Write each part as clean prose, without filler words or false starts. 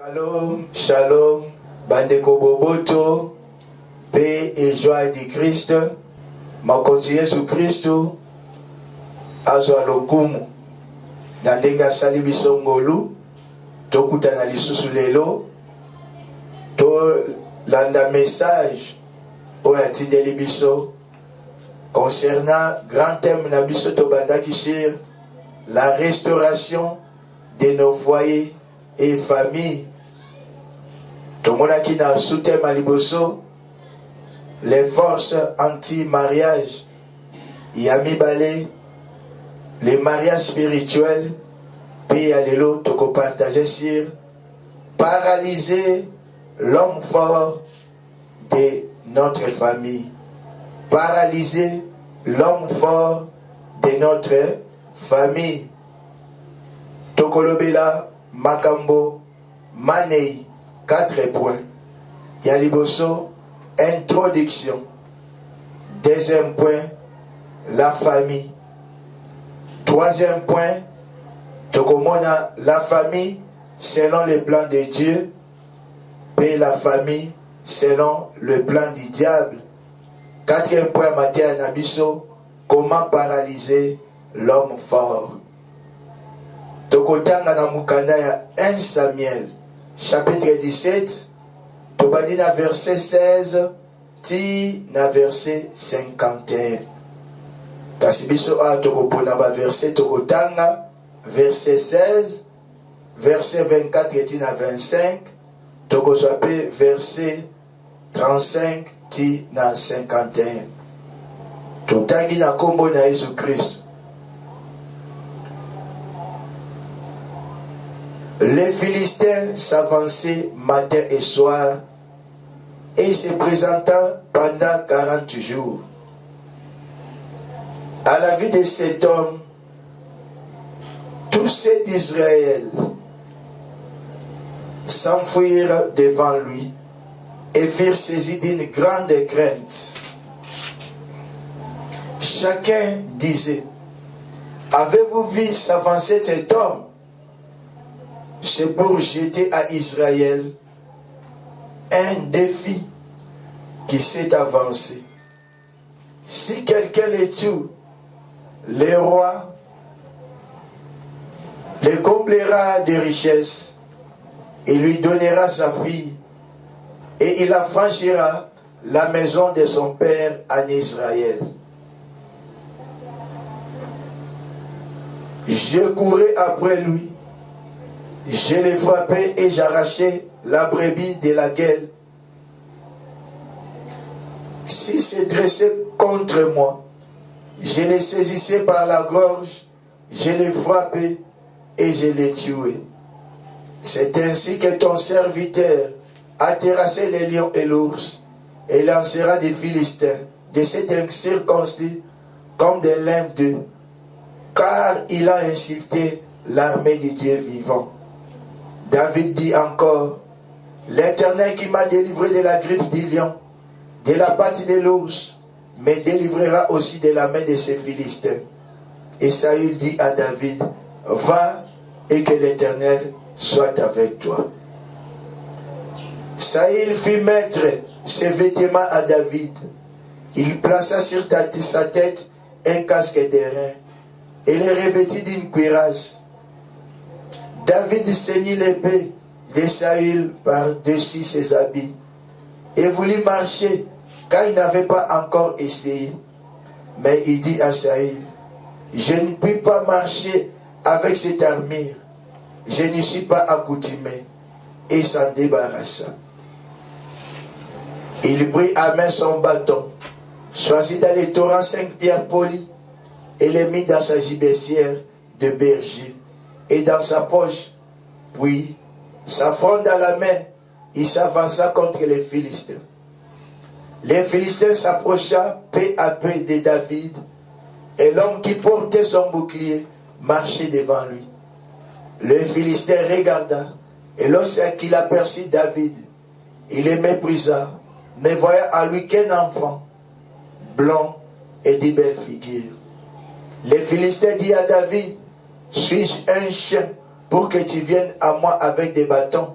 Shalom, shalom, bandeko boboto, paix et joie du Christ, ma conseiller sous Christ, azwa lokumu, nandenga sali biso ngolu, tokutana lisusu lelo, to landa message, oya tindeli biso, concernant grand thème na biso to bandaki sur la restauration de nos foyers et familles. Tomonaki na sous-thème à liboso, les forces anti-mariage. Yami balé, les mariages spirituels. Puis à l'élo, toko partager sur paralyser l'homme fort de notre famille. Paralyser l'homme fort de notre famille. Tokolobela, Makambo, Manei, 4 points. Yaliboso, introduction. Deuxième point, la famille. Troisième point, Tokomona, la famille selon le plan de Dieu, et la famille selon le plan du diable. Quatrième point, Matthieu Nabiso, comment paralyser l'homme fort. Tokotanga na mukanda ya 1 Samuel, chapitre 17, tobandi na verset 16, ti na verset 51. Kasi biso a tokopona ba verset tokotanga, verset 16, verset 24 ti na 25, tokozwape verset 35 ti na 51. Totangi na kombo na Jésus Christ. Les Philistins s'avançaient matin et soir et se présentant pendant 40 jours. À la vie de cet homme, tous ceux d'Israël s'enfuirent devant lui et furent saisis d'une grande crainte. Chacun disait, avez-vous vu s'avancer cet homme? C'est pour jeter à Israël un défi qui s'est avancé. Si quelqu'un le tue, le roi le comblera de richesses et lui donnera sa fille et il affranchira la maison de son père en Israël. Je courais après lui. Je l'ai frappé et j'arrachai la brebis de la gueule. S'il se dressait contre moi, je le saisissais par la gorge, je l'ai frappé et je l'ai tué. C'est ainsi que ton serviteur a terrassé les lions et l'ours et lancera des Philistins, de cet incirconcis comme des limbes d'eux, car il a insulté l'armée du Dieu vivant. David dit encore, l'Éternel qui m'a délivré de la griffe du lion, de la patte de l'ours, me délivrera aussi de la main de ces Philistins. Et Saül dit à David, va et que l'Éternel soit avec toi. Saül fit mettre ses vêtements à David. Il plaça sur sa tête un casque d'airain et le revêtit d'une cuirasse. David ceignit l'épée de Saül par-dessus ses habits et voulut marcher car il n'avait pas encore essayé. Mais il dit à Saül, je ne puis pas marcher avec cette armure, je n'y suis pas accoutumé, et s'en débarrassa. Il prit à main son bâton, choisit dans les torrents 5 pierres polies et les mit dans sa gibecière de berger et dans sa poche, puis, sa fronde à la main, il s'avança contre les Philistins. Les Philistins s'approcha peu à peu de David, et l'homme qui portait son bouclier marchait devant lui. Le Philistin regarda, et lorsqu'il aperçut David, il le méprisa, ne voyant à lui qu'un enfant, blond et de belle figure. Le Philistin dit à David, suis-je un chien pour que tu viennes à moi avec des bâtons?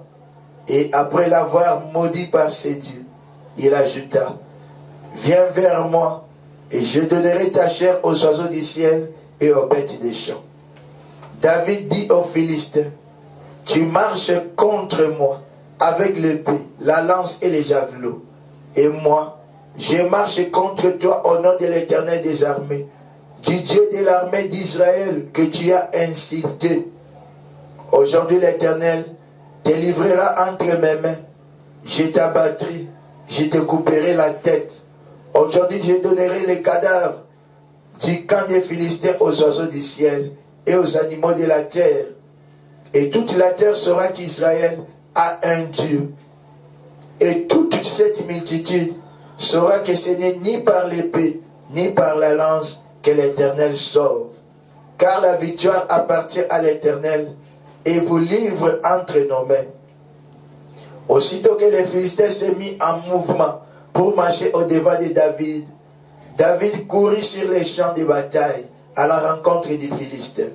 Et après l'avoir maudit par ses dieux, il ajouta, viens vers moi, et je donnerai ta chair aux oiseaux du ciel et aux bêtes des champs. David dit aux Philistins, tu marches contre moi avec l'épée, la lance et les javelots. Et moi, je marche contre toi au nom de l'Éternel des armées, du Dieu de l'armée d'Israël que tu as insulté. Aujourd'hui, l'Éternel te livrera entre mes mains. Je t'abattrai, je te couperai la tête. Aujourd'hui, je donnerai les cadavres du camp des Philistins aux oiseaux du ciel et aux animaux de la terre. Et toute la terre saura qu'Israël a un Dieu. Et toute cette multitude saura que ce n'est ni par l'épée, ni par la lance que l'Éternel sauve. Car la victoire appartient à l'Éternel et vous livre entre nos mains. Aussitôt que les Philistins s'est mis en mouvement pour marcher au-devant de David, David courut sur les champs de bataille à la rencontre des Philistins.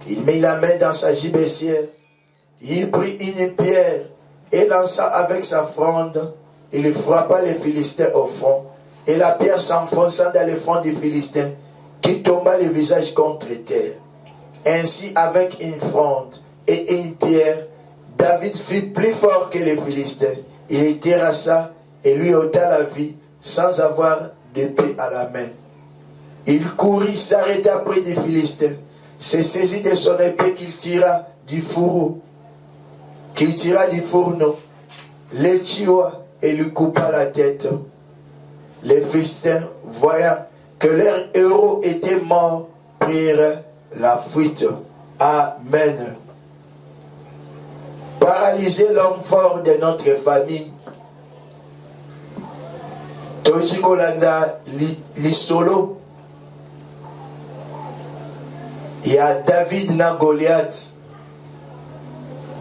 Il mit la main dans sa gibecière, il prit une pierre et lança avec sa fronde, il frappa les Philistins au front, et la pierre s'enfonça dans le front du Philistin, qui tomba le visage contre terre. Ainsi, avec une fronde et une pierre, David fut plus fort que les Philistins. Il les terrassa et lui ôta la vie sans avoir d'épée à la main. Il courut, s'arrêta près des Philistins, se saisit de son épée qu'il tira du fourreau, les tua et lui coupa la tête. Les Philistins, voyant que leur héros était mort, prirent la fuite. Amen. Paralyser l'homme fort de notre famille. Tochikolanda Lisolo. Il y a David na Goliath.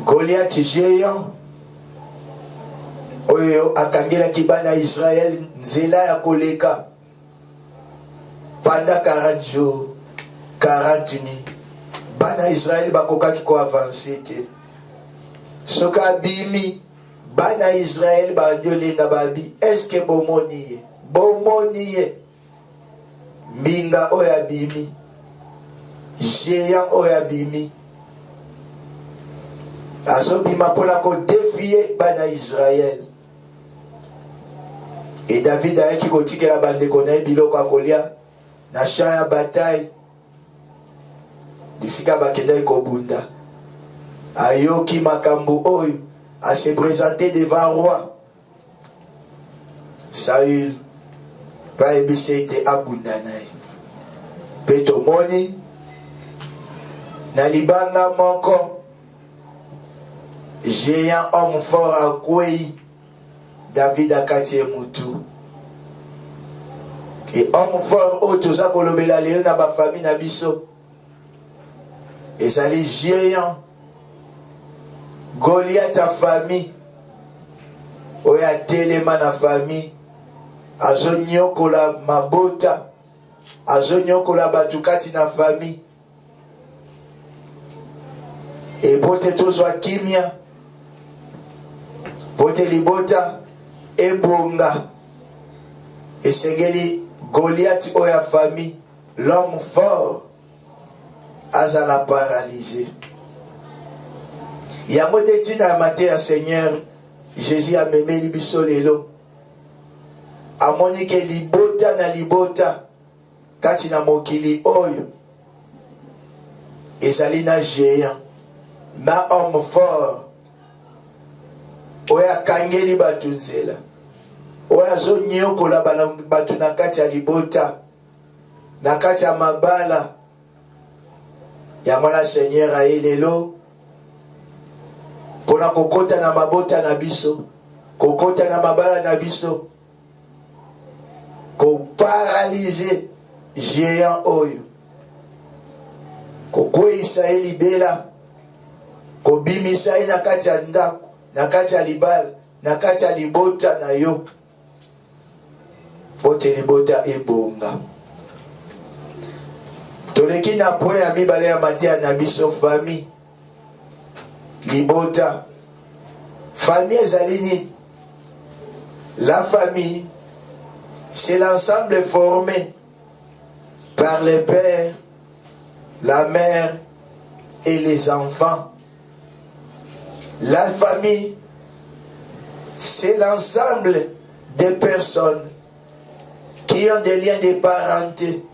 Goliath géant. Oyo akangela kibana Israël nzela ya koleka. Pendant 40 jours, 40 nuits. Bana Israël bakokaki ko avancer te. Soka bimi bana Israël ba ndolenga babi. Est-ce que bomoniye? Bomoniye. Minga oya bimi. Géant oya bimi. Azobima pola ko défier bana Israël. Et David a qui kotika la bande konaye biloko akolia na champ ya bataille. Disika bakenda ikobunda. Ayoki makambo oyo a se présenter devant le roi. Saül pa ebise ete abunda naye. Pe tomoni na libanga moko géant homme fort akwei David akati mutu. Et homme fort oyo toza kolobela lelo na ba famille na biso. ezali géant Goliath a famille oyo atelema na famille azonyokola mabota azonyokola bato kati na famille ebote tozwa kimia bote libota ebonga esengeli Goliath oyo ya famille l'homme fort azala paralysé. Yango te tina ya mate ya Seigneur Jésus a memeli biso lelo amoni ke libota na libota kati na mokili oyo ezali na géant na homme fort oyo akangeli bato nzela oyo azonyokola bato na kati ya libota na kati ya mabala yango na Seigneur aye lelo pona kokota na mabota na biso kokota na mabala na biso koparalyze géant oyo kokweyisa ye libela kobimisa ye na kati ya ndako na kati ya libala na kati ya libota na yo pote libota ebonga. Toleki na point ya mibale ya matea na biso famille libota Famille ezalini. La famille, c'est l'ensemble formé par le père, la mère et les enfants. La famille, c'est l'ensemble des personnes qui ont des liens de parenté.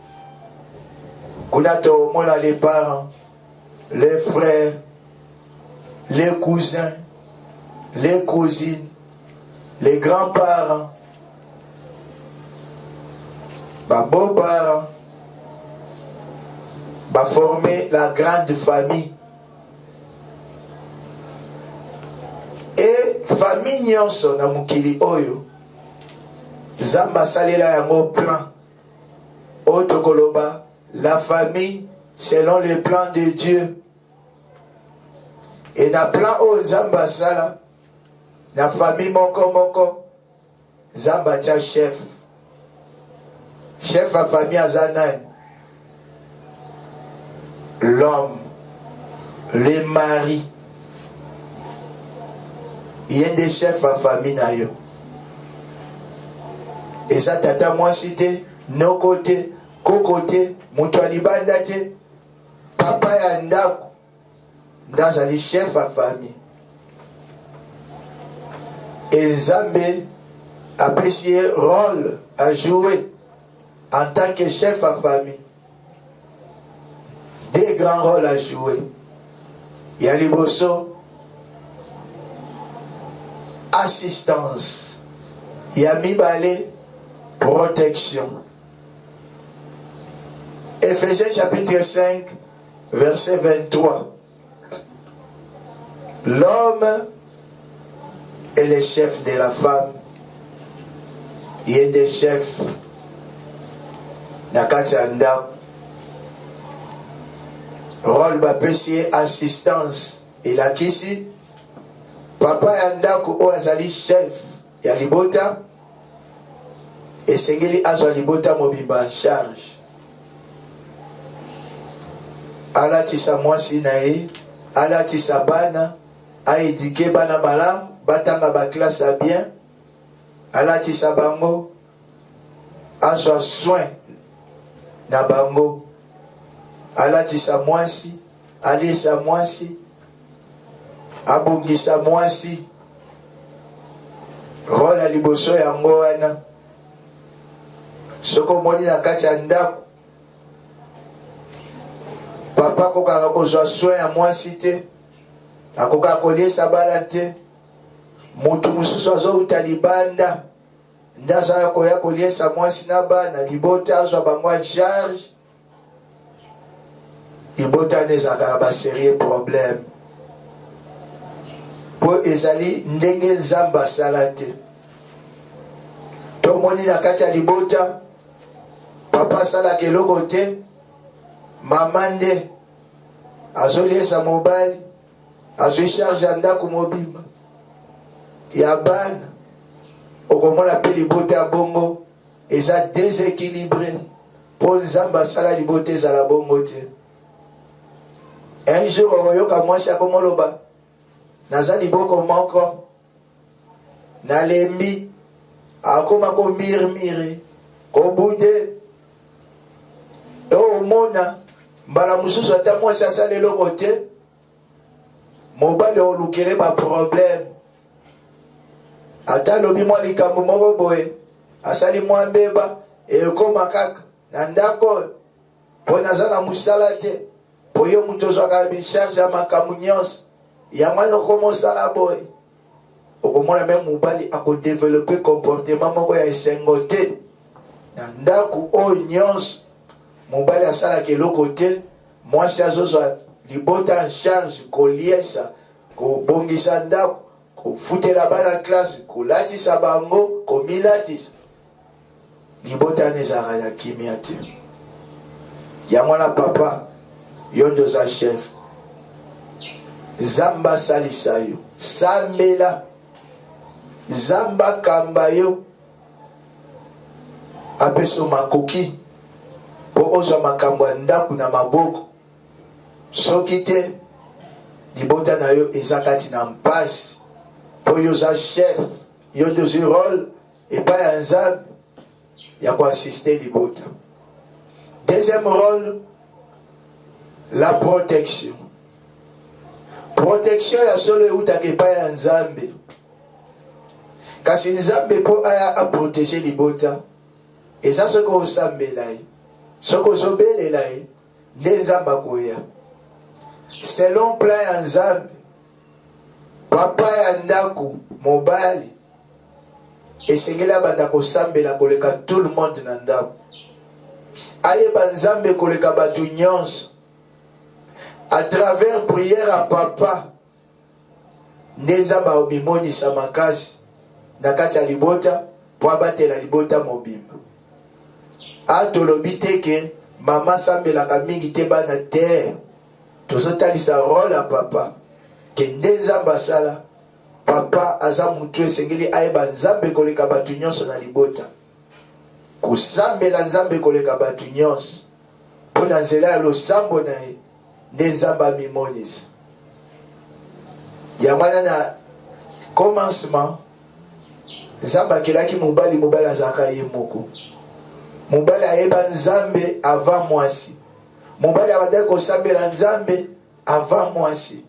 On a les parents, les frères, les cousins, les cousines, les grands-parents, les beaux-parents, former la grande famille. Et famille nyonso na mukili oyo Zamba salela yango plan otokoloba la famille selon le plan de Dieu. Et na plan o Zamba sala na famille moko Zamba tia chef a famille azanai l'homme, le mari. Il y a des chefs à famille na yo. Et ça tata moi cité nos côtés, côté, mutuali bandate, papa ya ndako, dans les chefs à famille. Et Zambé a apprécié rôle à jouer en tant que chef à famille. Des grands rôles à jouer. Il y a les bossos, assistance. Il y a Mibale, protection. Ephésiens chapitre 5, verset 23. L'homme est le chef de la femme. Il y a des chefs. Nakachanda. Rôle bapesier assistance. Il a qu'ici. Papa yandaku o azali chef ya libota. Et sengeli azwa libota mobimba en charge. Alatisa mwasi na ye, alatisa bana, a éduqué bana malam, batanga ba classe a bien, alatisa bango, azwa soin na bango, alatisa mwasi, alisa mwasi, abongisa mwasi, rola liboso yango wana, soko moni na kati ya ndako, papa kokaka kozwa soin ya mwasi te, akoka koliesa bana te, mutu mususu azouta libanda, ndaza ya koya koliesa mwasi na bana, libota azwa bango en charge, libota nezaka na ba sérieux problème. Po ezali ndenge Nzambe asala te. Tomoni na kati ya libota, papa asalaka eloko te, mama nde azoliesa mobali, azwi charge ya ndako mobimba ya bana. Okomona pe libota ya bongo eza déséquilibré. Po Nzambe asala libota ezala bongo te. Un jour oyoka mwasi akomoloba, naza liboko moko nalembi, akoma komirmire kobude. Omona mbala mususu ata mwasi asala eloko te, mobali olukele ba problème. Ata lobi mwa likambo moko boye asali mwa mbeba ekoma kaka na ndako po naza na musala te, po yo mutu ozwaka bicharge ya makambo nyonso ya mwana okomosala boye. Okomona meme mobali akodevelope comportement moko ya esengo te na ndako oyo nyonso. Mobali asalaka eloko te, mwasi azozwa libota en charge, koliesa, kobongisa ndako, kofutela bana classe, kolatisa bango, komilatisa. Libota nezaka na kimia te. Ya mwana papa, yo ndoza chef. Zamba salisa yo, sambela, Zamba kamba yo, apeso makoki, po ozwa makambo ya ndako na maboko. Soki te libota na yo eza kati na mpasi, pour yoza chef yo deux rôle et pas un zab ya quoi assister libota. Deuxième rôle, la protection. Protection ya solo utake pa ya nzambe. Kasi nzambe po aya a protéger libota. Et ça ce qu'on sambela. Ce qu'on sobelela nde nzamba koya. Selon plan ya nzambe, papa ya ndaku mobali esengela banda kosambela koleka tout le monde na ndaku. Ayeba nzambe koleka batu nyonso. À travers prière à papa, nzamba obimoni sa makasi na kati ya libota po abatela libota mobimba. Atolobi te ke mama sambelaka mingi te bana terre. Tozotalisa rôle à papa ke nde nzamba sala papa aza mutu esengeli ayeba nzambe koleka batu nyonso na libota. Kusambela nzambe koleka batu nyonso po na nzela ya losambo na ye nde nzamba mimonisa. Yamana na commencement nzamba akelaki mobali azalaka ye moko. Mobali ayeba nzambe avant mwasi. Mobali abandaki kosambela nzambe avant mwasi.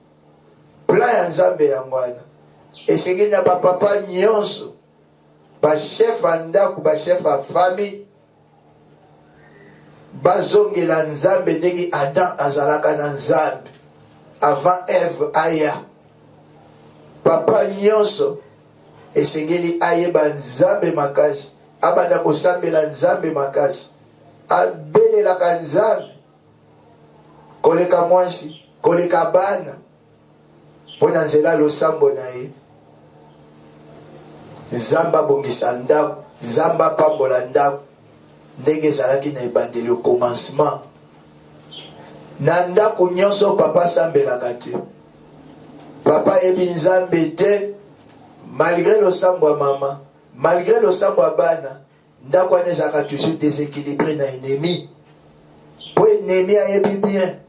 Plan ya nzambe yango wana esengeli na bapapa nyonso, bachef ya ndako, bachef ya famille, bazongela nzambe ndenge Adam azalaka na nzambe avant Eve aya. Papa nyonso esengeli ayeba nzambe makasi, abanda kosambela nzambe makasi, abelelaka nzambe koleka mwasi, koleka bana mpona nzela losambo na ye. Nzamba bongisa ndako, nzamba pambola ndako ndenge ezalaki na ebandeli au commencement. Na ndako nyonso papa sambelaka te. Papa yebi nzambe te, malgré losambo ya mama, malgré losambo ya bana, ndako wana ezalaka toujours déséquilibré na ennemi. Po ennemi ayebi bien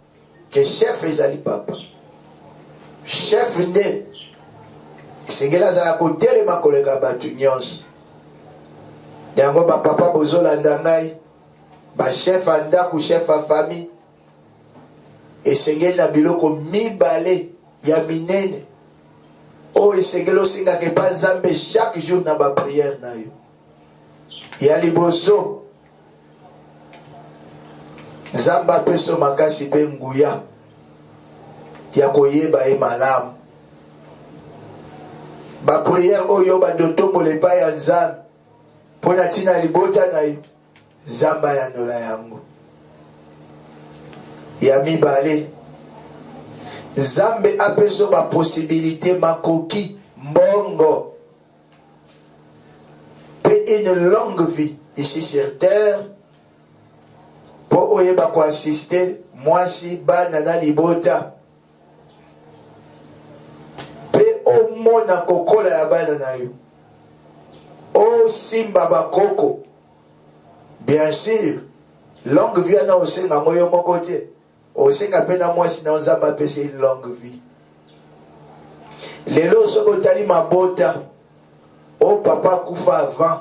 que chef ezali papa. Chef nde esengeli azala kotelema koleka batu nyonso. Yango bapapa bozolanda ngai, bachef ya ndako, chef ya famille, esengeli na biloko mibale ya minene oyo esengeli osengaka epa nzambe chaque jour na bapriere na yo. Ya liboso, nzambe apeso makasi mpe nguya ya koyeba ye malamu. Bapriere oyo bandotombola epai ya nzambe mpona ntina libota na yo, nzambe ayandola yango. Ya mibale, nzambe apeso baposibilité makoki mbongo pe une longue vie ici sur terre po oyeba koassiste mwasi bana na libota pe omona kokola ya bana na yo, osimba bakoko. Bien sûr longue vie ana osenga moyo moko te, osenga mpe na mwasi na nzambe apesa une longue vie. Lelo soki otali mabota o papa kufa avant,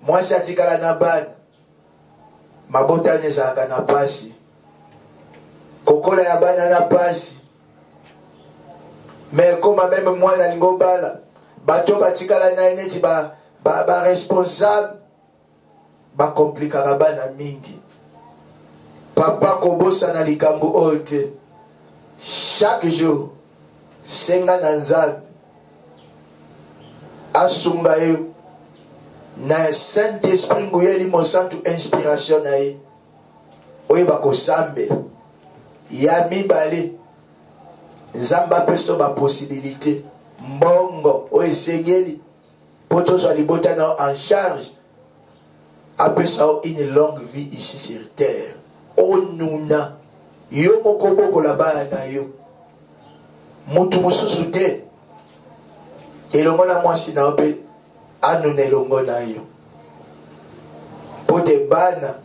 mwasi atikala na bana, mabota ane ezalaka na pasi, kokola ya bana na pasi. Mais koma meme mwana lingo bala, bato batikala na neti ba responsable, ba komplikaka bana mingi. Papa kobosa na likambo oyo te. Chaque jour senga na nzambe asunga yo na Saint-Esprit nguyeli mosantu inspiration na ye oyo bakosambe. Ya mibale, nzambe apeso baposibilité mbongo oyo esengeli po tozwa libota na en charge, apesa une longue vie ici sur terre. Onuna yo moko bokola bana na yo, mutu mosusu te elongo na mwasi na yo mpe anuna elongo na yo, po te bana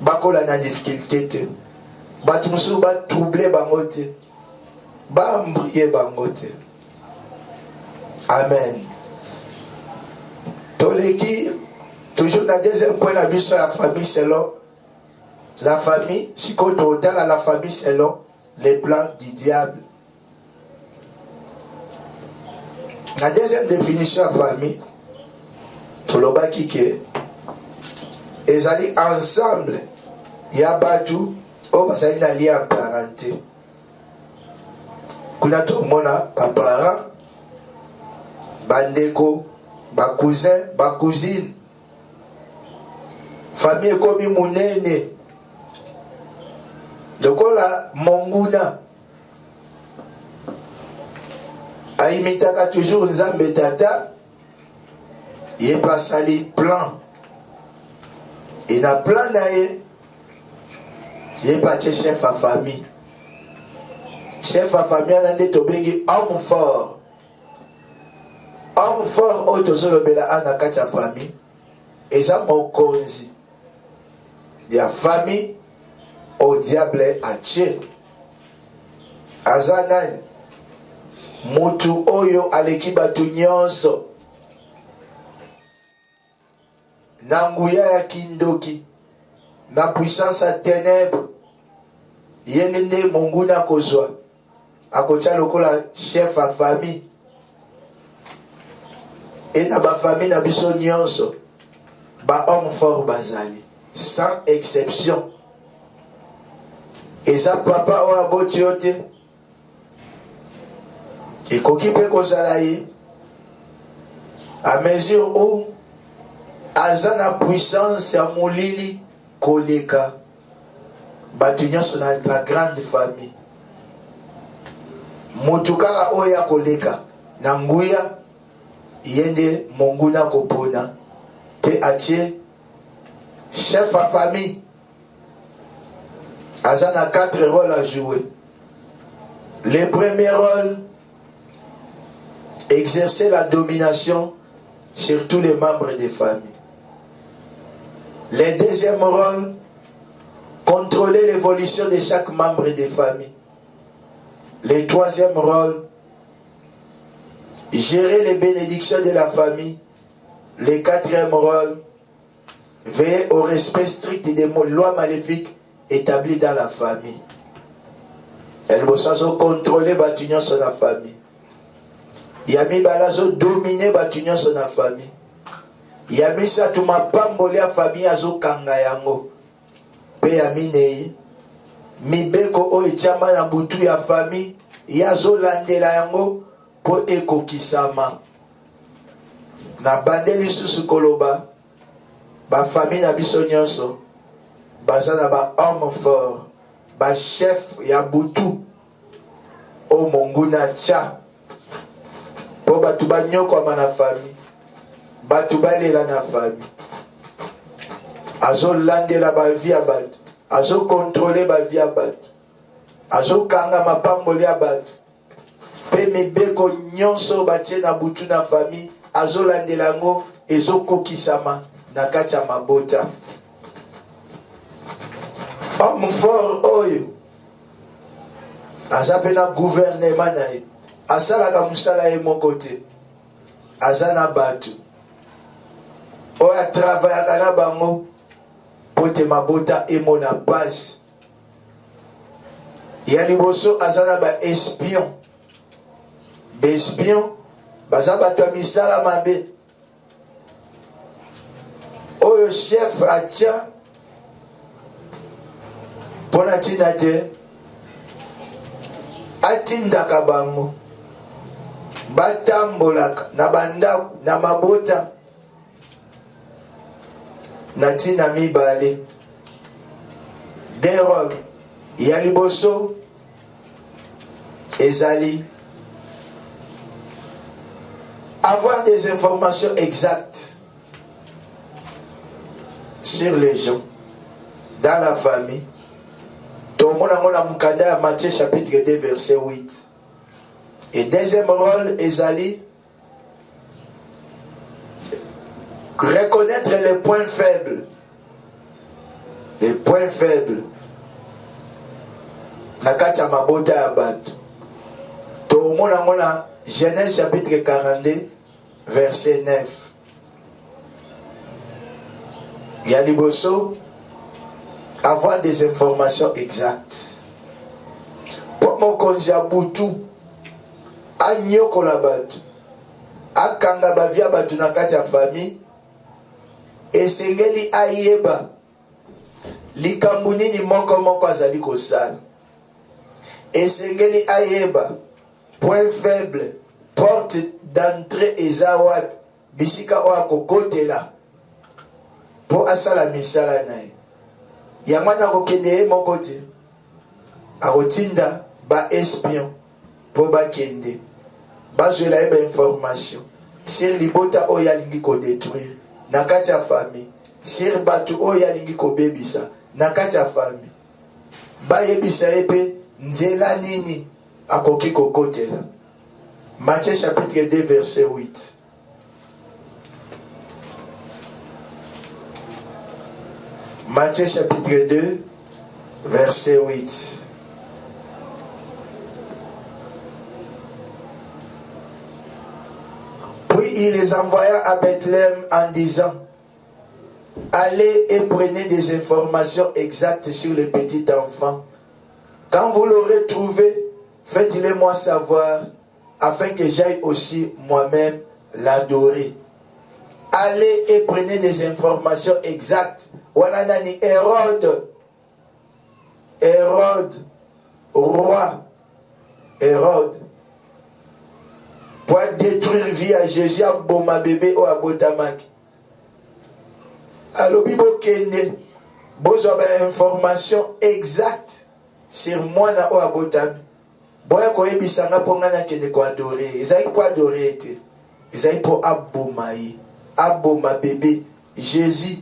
bakola na difficulté te, bato mosusu batrouble bango te, bambrie bango te. Amen. Toleki, toujours dans le deuxième point, la vie sur la famille selon la famille, si on dans la famille selon les plans du diable. La deuxième définition de la famille, toloba kike, ils allaient ensemble, il y a battu, oh, parce qu'il y a lien en parenté. Kuna tout le monde a parents, bandeko, ba cousin, ba cousine, famille comme monene. Donc là, monguna, aimitaka toujours nzambe tata, il pas sali plan. Il a plan d'ailleurs, il pas chef à famille. Chef à famille, on a dit Tobégi, homme fort. Homme fort, autour de la anakata famille. Et ça, mon cause. Il y a famille, au diable a tué. Azanan, Mutu Oyo, Aleki Batu Nyonso. Nanguya ya Kindoki. Na puissance à ténèbres. Yenene Monguna Kozwa. Akocha lokola chef à famille. Et na ba famille na biso nyonso. Ba homme fort bazali. Sans exception. Et ça papa ou abotiote. Et koki pe kozalaye. À mesure où azana puissance ya molili koleka. Batunyo sont dans la grande famille. Motukara oya koleka nanguya yende monguna kopona pe atie chef à famille azana 4 rôles à jouer. Le premier rôle, exercer la domination sur tous les membres des familles. Le deuxième rôle, contrôler l'évolution de chaque membre des familles. Le troisième rôle, gérer les bénédictions de la famille. Le quatrième rôle, veiller au respect strict des lois maléfiques établies dans la famille. Elle va contrôler Batunion sur la famille. Yami balazo dominer Batunion sur la famille. Yami satuma pambole la famille azo kanga yango. Pe yami nei. Mibeko o echama na butu ya famille yazo landela yango po ekokisama na bandeli susu koloba ba famille na biso nyonso bazana ba homme fort ba chef ya butu o monguna cha po batu banyoko na famille batu balela na famille azo landela ba via batu azo contrôler ba via batu azo kanga mapamboli ya batu pe mibeko nyonso batie na butu na famille azo landela ngo ezo kokisama na kati ya mabota. Homme fort oyo aza pe na gouvernement na ye asalaka musala ye moko te aza na batu oyo atravaillaka na bango po te mabota emona pasi. Ya liboso azana ba espion. Ba espion baza bato ya misala mabe. Oyo chef atia pona tina te atindaka bango batambolaka na bandako na mabota na tina mibale. Derol ya liboso ezali avoir des informations exactes sur les gens dans la famille. Tout le monde a mon Matthieu chapitre 2 verset 8. Et deuxième rôle ezali reconnaître les points faibles. Les points faibles. Nakati ya mabota ya batu. To mona Genèse chapitre 42, verset 9. Il y a liboso, avoir des informations exactes. Pour mon konjabutu, anyoko la batu, akanga bavia batu na kati ya famille, esengeli ayeba, likambu nini moko azali kosala. Esengeli ayeba, point faible, porte d'entrée eza wapi, bisika oyo akokotela po asala misala na ye. Yango wana akokende ye moko te, akotinda ba espion po bakende bazwela ye ba information sur libota oyo alingi kodétruire na kati ya famille, sur batu oyo alingi kobebisa na kati ya famille, bayebisa ye pe nzela nini akoki kokotela. Matthieu chapitre 2 verset 8. Matthieu chapitre 2 verset 8. Puis il les envoya à Bethléem en disant: allez et prenez des informations exactes sur le petit enfant. Quand vous l'aurez trouvé, faites-le moi savoir, afin que j'aille aussi moi-même l'adorer. Allez et prenez des informations exactes. Wananani Hérode, roi Hérode, pour détruire vie à Jésus, à boma bébé ou à botamaki. Alors, Bibo Kende, besoin d'informations exactes sur moi na ou à botami. Boya koyebisanga po ngana kende ko adorer. Ezali pour adorer te. Ezali pour abomayi. Aboma bébé Jésus.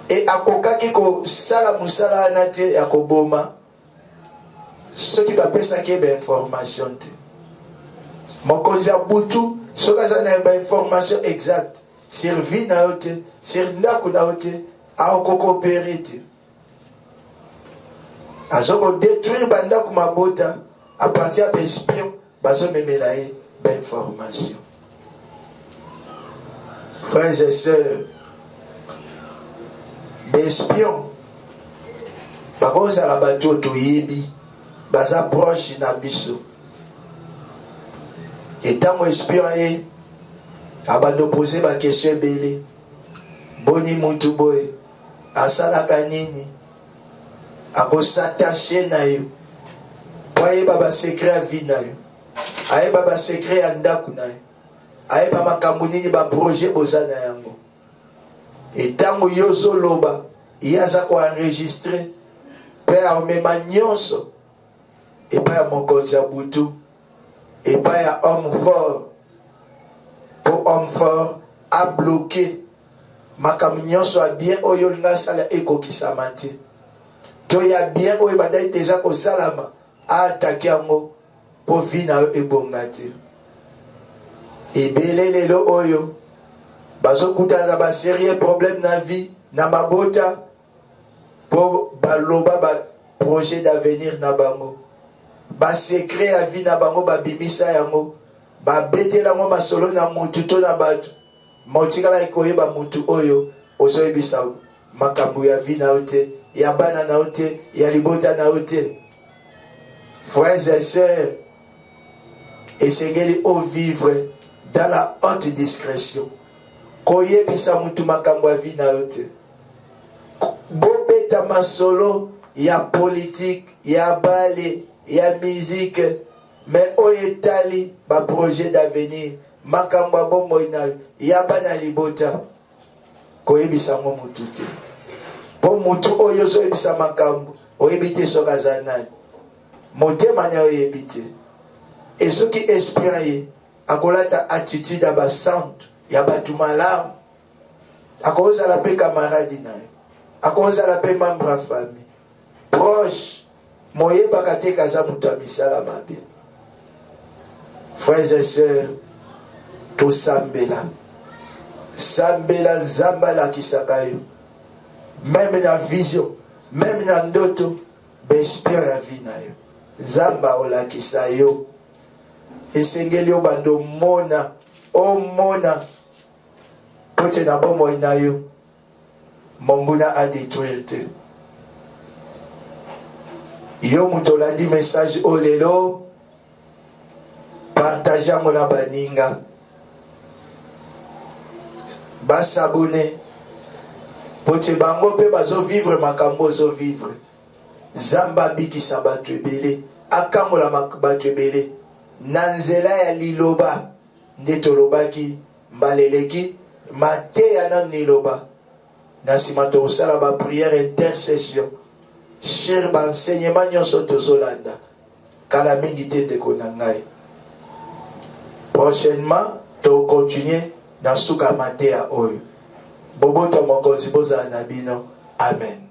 Et akokaki ko sala musala anate akoboma. Ce qui va penser qu'il y a information. Mokonzi abutu, ce qui a information exacte. Sur vie na yote, sur ndaku na yote, a coopérer. Azoko détruire banda kumabota à partir d'espion, bazo memelaye d'information. Frères et sœurs, d'espion, bakose à la bateau toyebi. Baza proche na biso. Et tant mon espion est, abando poser ma question belé. Boni mutu boy, asala kanini, ako s'attacher na yo. Voyez baba secret à vie na yo. Aye baba secret à ndaku na yo. Aye baba kamuni ni ba projet boza na yango. Et tant mo yozo loba, yaza ko enregistrer. Père mema nyonso. Et pas à mon konzabutu, et pas à homme fort. Pour homme fort, à bloquer. Ma camion soit bien, oyo nga sala eko kisamante. To ya bien, oyo badai déjà ko salama, à attaquer à mo, pour vina e bongati. Et belé lelo oyo, bazo kuta na ba sérieux problème na vie, na mabota, pour baloba ba projet d'avenir na bango. Ba secret à vie na bango ba bimisa yango ba betela ngo masolo na mutu to na batu motikala ikoyeba mutu oyo ozoyebisa makambo ya vie na ote ya bana na ote ya libota na ote. Frères et sœurs, esengeli o vivre dans la haute discrétion koyebisa mutu makambo ya vie na ote bobeta masolo ya politique ya bale ya musique, mais oyetali ba projet d'avenir makambo bombo ina ya bana libota koyebisa ngo mutu te po mutu oyo zo yebisa makambo oyebite soka zanani motema nya oyebite et ce qui espérer akolata attitude aba sound ya batu malamu akoza la pe camarade na akoza la pe membre de famille proche. Moye bakate kaza muta misala mabe. Frères et sœurs, to sambela. Sambela zambala kisakayo. Même na vision, même na ndoto, bespire la vie na yo. Zamba olakisa yo. Esengeli obando mona. O mona. Pote na bomo ina yo. Monguna a détruire te. Yo mutolandi message olelo. Partagez mon baninga. Basabone. Pote bango pe bazo vivre makambo zo vivre. Zamba biki sabatu ebele. Akangola makabatu ebele. Nanzela ya liloba. Ndetolobaki. Mbaleleki. Mate ya nan niloba. Nasimato osala ba prière intercession. Cher ba enseignement nyonso tozolanda. Kala mingi te ndeko na ngai. Prochainement, to continuer dans suka mate ya oyo. Bobo to mokonzi bozala na bino. Amen.